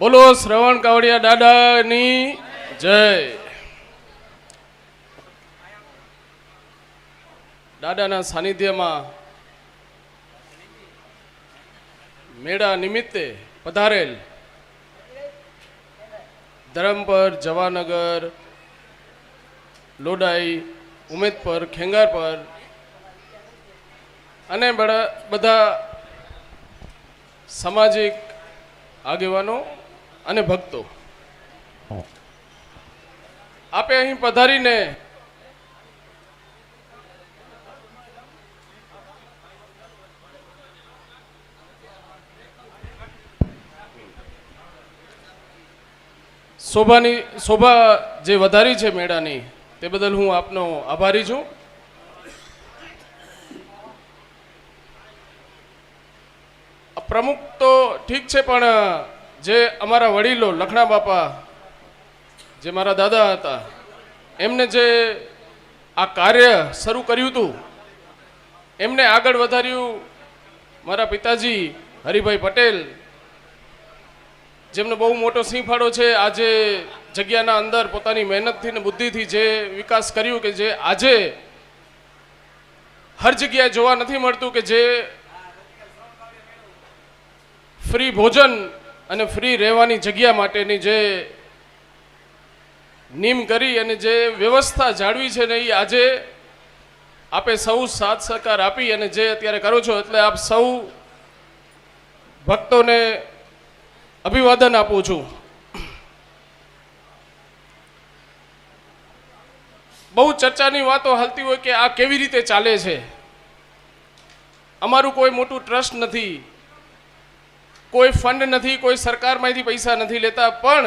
બોલો શ્રવણ કાવડિયા દાદાની જય। દાદાના સાનિધ્યમાં મેળા નિમિત્તે પધારેલ ધરમપર, જવાનગર, લોડાઈ, ઉમેદપર, ખેંગારપર અને બધા સામાજિક આગેવાનો અને ભક્તો, આપે અહીં પધારીને શોભા જે વધારી છે મેળાની, તે બદલ હું આપનો આભારી છું। પ્રમુખ તો ઠીક છે, પણ જે અમારા વડીલો લખણા બાપા, જે મારા દાદા હતા, એમને જે આ કાર્ય શરૂ કર્યું હતું, એમને આગળ વધાર્યું મારા પિતાજી હરિભાઈ પટેલ, જેમનો બહુ મોટો સિંહ ફાળો છે। આજે જગ્યાના અંદર પોતાની મહેનતથી ને બુદ્ધિથી જે વિકાસ કર્યું કે જે આજે હર જગ્યાએ જોવા નથી મળતું, કે જે ફ્રી ભોજન અને ફ્રી રહેવાની જગ્યા માટેની જે નીમ કરી અને જે વ્યવસ્થા જાળવી છે ને, એ આજે આપે સૌ સાથ સહકાર આપી અને જે અત્યારે કરો છો, એટલે આપ સૌ ભક્તોને અભિવાદન આપું છું। બહુ ચર્ચાની વાતો હાલતી હોય કે આ કેવી રીતે ચાલે છે। અમારું કોઈ મોટું ટ્રસ્ટ નથી, કોઈ ફંડ નથી, કોઈ સરકારમાંથી પૈસા નથી લેતા, પણ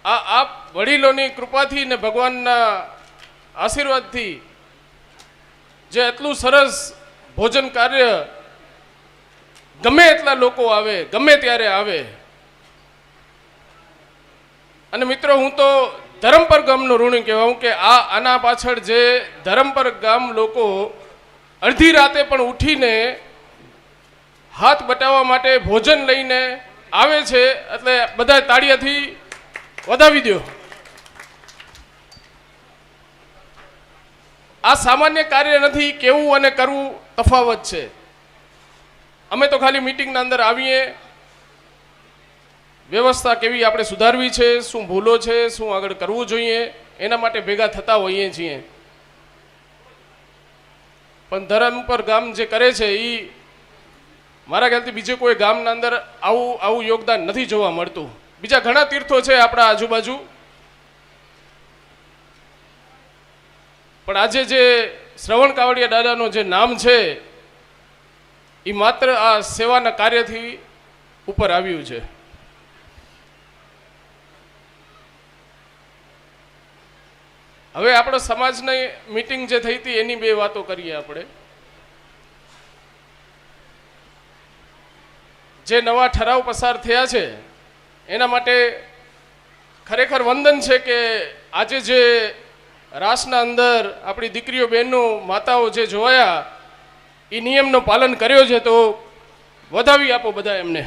આ વડીલોની કૃપાથી ને ભગવાનના આશીર્વાદથી જે એટલું સરસ ભોજન કાર્ય ગમે એટલા લોકો આવે, ગમે ત્યારે આવે। અને મિત્રો, હું તો ધરમપર ગામનો ઋણી કહેવાઉં કે આના પાછળ જે ધરમપર ગામ લોકો અડધી રાતે પણ ઉઠીને હાથ બટાવવા માટે ભોજન લઈને આવે છે, એટલે બધા તાળીયાથી વધાવી દો। આ સામાન્ય કાર્ય નથી, કેવું અને કરવું તફાવત છે। અમે તો ખાલી મીટિંગના અંદર આવીએ, વ્યવસ્થા કેવી આપણે સુધારવી છે, શું ભૂલો છે, શું આગળ કરવું જોઈએ, એના માટે ભેગા થતા હોઈએ છીએ। પણ ધરમપર ગામ જે કરે છે, એ મારા ખ્યાલથી બીજે કોઈ ગામના અંદર આવું યોગદાન નથી જોવા મળતું। બીજા ઘણા તીર્થો છે આપણા આજુબાજુ, પણ આજે જે શ્રવણ કાવડિયા દાદાનું જે નામ છે, એ માત્ર આ સેવાના કાર્યથી ઉપર આવ્યું છે। હવે આપણો સમાજની મીટિંગ જે થઈ હતી એની બે વાતો કરીએ આપણે। જે નવા ઠરાવ પસાર થયા છે એના માટે ખરેખર વંદન છે કે આજે જે રાસના અંદર આપણી દીકરીઓ, બહેનો, માતાઓ જે જોયા, એ નિયમનો પાલન કર્યો છે, તો વધાવી આપો બધા એમને।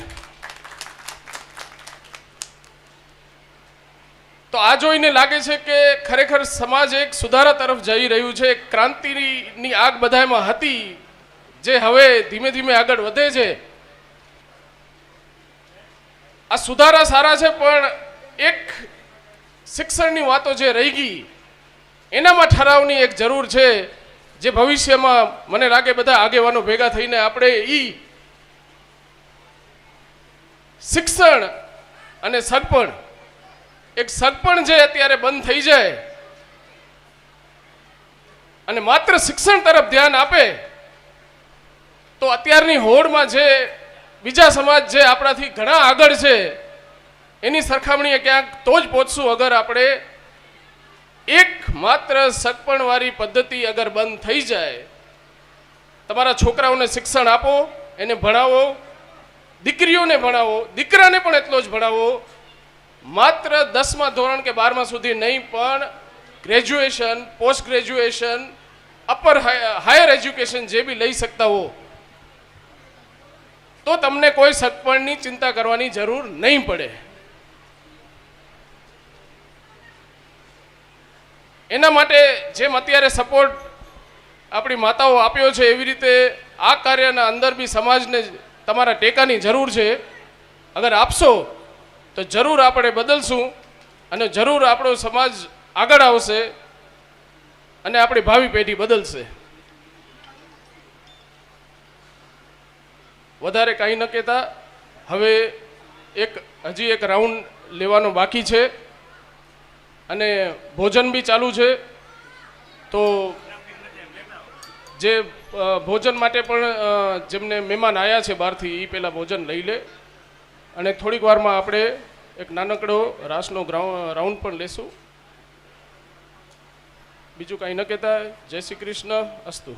તો આ જોઈને લાગે છે કે ખરેખર સમાજ એક સુધારા તરફ જઈ રહ્યું છે। ક્રાંતિની આગ બધામાં હતી, જે હવે ધીમે ધીમે આગળ વધે છે। આ સુધારા સારા છે, પણ એક શિક્ષણની વાતો જે રહી ગઈ, એનામાં ઠરાવની એક જરૂર છે, જે ભવિષ્યમાં મને લાગે બધા આગેવાનો ભેગા થઈને આપણે શિક્ષણ અને સગપણ, એક સગપણ જે અત્યારે બંધ થઈ જાય અને માત્ર શિક્ષણ તરફ ધ્યાન આપે, તો અત્યારની હોડમાં જે બીજા સમાજ જે આપણાથી ઘણા આગળ છે, એની સરખામણીએ ક્યાંક તો જ પહોંચશું અગર આપણે એક માત્ર સગપણવાળી પદ્ધતિ અગર બંધ થઈ જાય। તમારા છોકરાઓને શિક્ષણ આપો, એને ભણાવો, દીકરીઓને ભણાવો, દીકરાને પણ એટલો જ ભણાવો। માત્ર 10મા ધોરણ કે 12મા સુધી નહીં, પણ graduation, post graduation, upper higher education જે બી લઈ શકતા હો, તો તમને કોઈ સગપણની ચિંતા કરવાની જરૂર નહીં પડે. એના માટે જેમ અત્યારે સપોર્ટ આપણી માતાઓ આપ્યો છે એવી રીતે આ કાર્યના અંદર બી સમાજને તમારા ટેકાની જરૂર છે. અગર આપશો તો જરૂર આપણે બદલશું અને જરૂર આપણો સમાજ આગળ આવશે અને આપણી ભાવિ પેઢી બદલશે. વધારે કાંઈ ન કહેતા હવે હજી એક રાઉન્ડ લેવાનો બાકી છે અને ભોજન બી ચાલુ છે. તો જે ભોજન માટે પણ જેમને મહેમાન આવ્યા છે બહારથી એ પહેલાં ભોજન લઈ લે અને થોડીક વારમાં આપણે એક નાનકડો રાસનો રાઉન્ડ પણ લેશું. બીજું કાંઈ ન કહેતા જય શ્રી કૃષ્ણ અસ્તુ.